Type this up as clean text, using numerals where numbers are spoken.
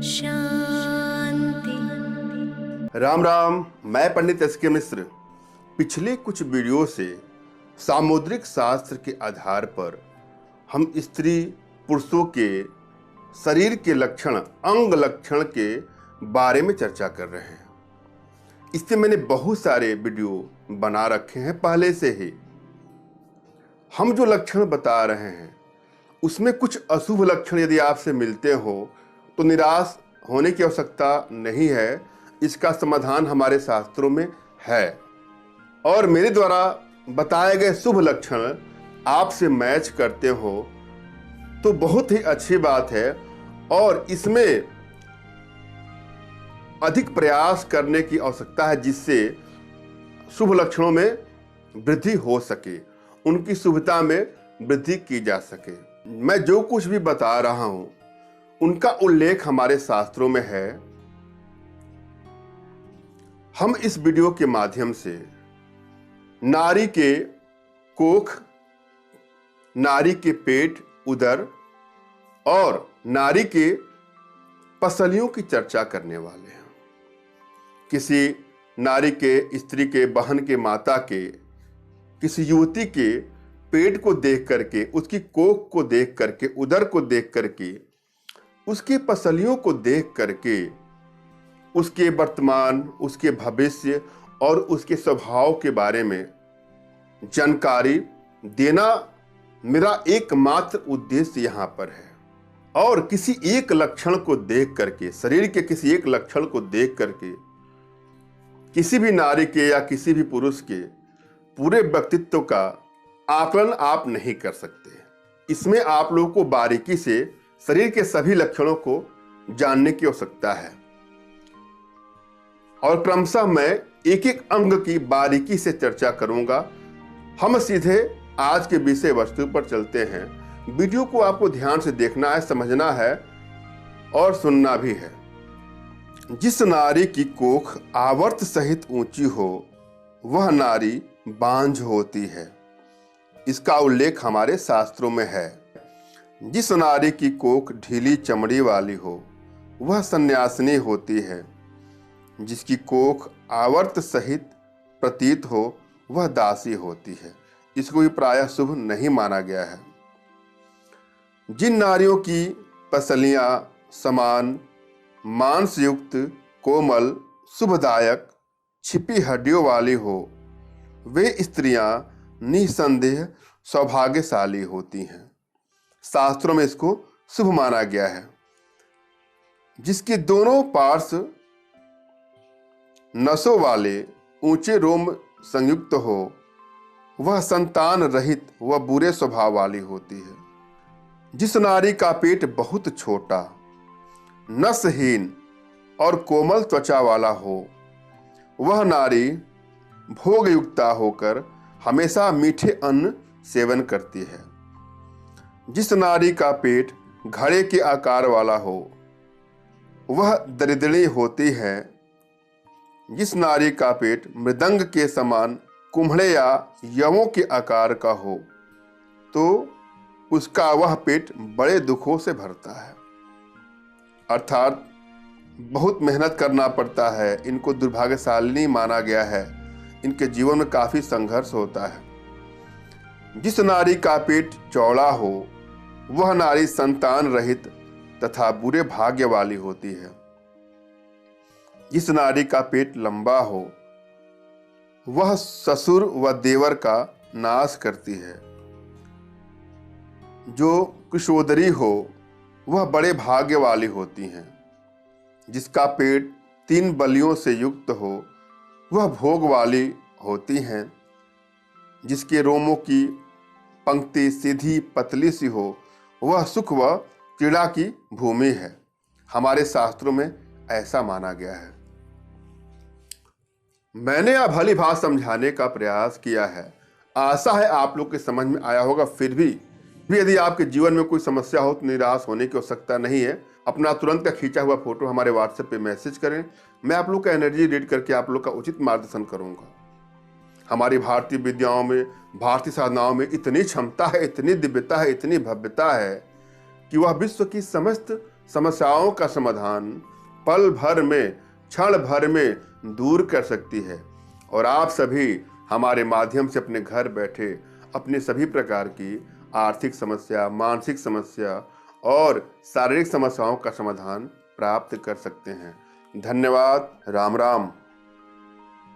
शांति। राम राम। मैं पंडित एस.के. मिश्र पिछले कुछ वीडियो से सामुद्रिक शास्त्र के आधार पर हम स्त्री पुरुषों के शरीर के लक्षण, अंग लक्षण के बारे में चर्चा कर रहे हैं। इससे मैंने बहुत सारे वीडियो बना रखे हैं पहले से ही। हम जो लक्षण बता रहे हैं उसमें कुछ अशुभ लक्षण यदि आपसे मिलते हो तो निराश होने की आवश्यकता नहीं है। इसका समाधान हमारे शास्त्रों में है और मेरे द्वारा बताए गए शुभ लक्षण आपसे मैच करते हो तो बहुत ही अच्छी बात है और इसमें अधिक प्रयास करने की आवश्यकता है जिससे शुभ लक्षणों में वृद्धि हो सके, उनकी शुभता में वृद्धि की जा सके। मैं जो कुछ भी बता रहा हूं उनका उल्लेख हमारे शास्त्रों में है। हम इस वीडियो के माध्यम से नारी के कोख, नारी के पेट, उदर और नारी के पसलियों की चर्चा करने वाले हैं। किसी नारी के, स्त्री के, बहन के, माता के, किसी युवती के पेट को देख करके, उसकी कोख को देख करके, उदर को देख करके, उसके पसलियों को देख करके उसके वर्तमान, उसके भविष्य और उसके स्वभाव के बारे में जानकारी देना मेरा एकमात्र उद्देश्य यहाँ पर है। और किसी एक लक्षण को देख करके, शरीर के किसी एक लक्षण को देख करके किसी भी नारी के या किसी भी पुरुष के पूरे व्यक्तित्व का आकलन आप नहीं कर सकते। इसमें आप लोगों को बारीकी से शरीर के सभी लक्षणों को जानने की आवश्यकता है और क्रमशः मैं एक एक अंग की बारीकी से चर्चा करूंगा। हम सीधे आज के विषय वस्तु पर चलते हैं। वीडियो को आपको ध्यान से देखना है, समझना है और सुनना भी है। जिस नारी की कोख आवर्त सहित ऊंची हो वह नारी बांझ होती है। इसका उल्लेख हमारे शास्त्रों में है। जिस नारी की कोख ढीली चमड़ी वाली हो वह सन्यासिनी होती है। जिसकी कोख आवर्त सहित प्रतीत हो वह दासी होती है। इसको भी प्रायः शुभ नहीं माना गया है। जिन नारियों की पसलियां समान, मांसयुक्त, कोमल, शुभदायक, छिपी हड्डियों वाली हो वे स्त्रियां निसंदेह सौभाग्यशाली होती हैं। शास्त्रों में इसको शुभ माना गया है। जिसके दोनों पार्श्व नसों वाले ऊंचे रोम संयुक्त हो वह संतान रहित व बुरे स्वभाव वाली होती है। जिस नारी का पेट बहुत छोटा, नसहीन और कोमल त्वचा वाला हो वह नारी भोगयुक्ता होकर हमेशा मीठे अन्न सेवन करती है। जिस नारी का पेट घड़े के आकार वाला हो वह दरिद्री होती है। जिस नारी का पेट मृदंग के समान कुम्हड़े या यवों के आकार का हो तो उसका वह पेट बड़े दुखों से भरता है। अर्थात बहुत मेहनत करना पड़ता है। इनको दुर्भाग्यशालिनी माना गया है। इनके जीवन में काफी संघर्ष होता है। जिस नारी का पेट चौड़ा हो वह नारी संतान रहित तथा बुरे भाग्य वाली होती है। जिस नारी का पेट लंबा हो वह ससुर व देवर का नाश करती है। जो कुशोदरी हो वह बड़े भाग्य वाली होती हैं। जिसका पेट 3 बलियों से युक्त हो वह भोग वाली होती हैं। जिसके रोमों की पंक्ति सीधी पतली सी हो वह सुख व क्रीड़ा की भूमि है। हमारे शास्त्रों में ऐसा माना गया है। मैंने अब भली भांति समझाने का प्रयास किया है। आशा है आप लोग के समझ में आया होगा। फिर भी यदि आपके जीवन में कोई समस्या हो तो निराश होने की आवश्यकता नहीं है। अपना तुरंत का खींचा हुआ फोटो हमारे व्हाट्सएप पे मैसेज करें। मैं आप लोग का एनर्जी रीड करके आप लोग का उचित मार्गदर्शन करूंगा। हमारी भारतीय विद्याओं में, भारतीय साधनाओं में इतनी क्षमता है, इतनी दिव्यता है, इतनी भव्यता है कि वह विश्व की समस्त समस्याओं का समाधान पल भर में, क्षण भर में दूर कर सकती है। और आप सभी हमारे माध्यम से अपने घर बैठे अपनी सभी प्रकार की आर्थिक समस्या, मानसिक समस्या और शारीरिक समस्याओं का समाधान प्राप्त कर सकते हैं। धन्यवाद। राम राम।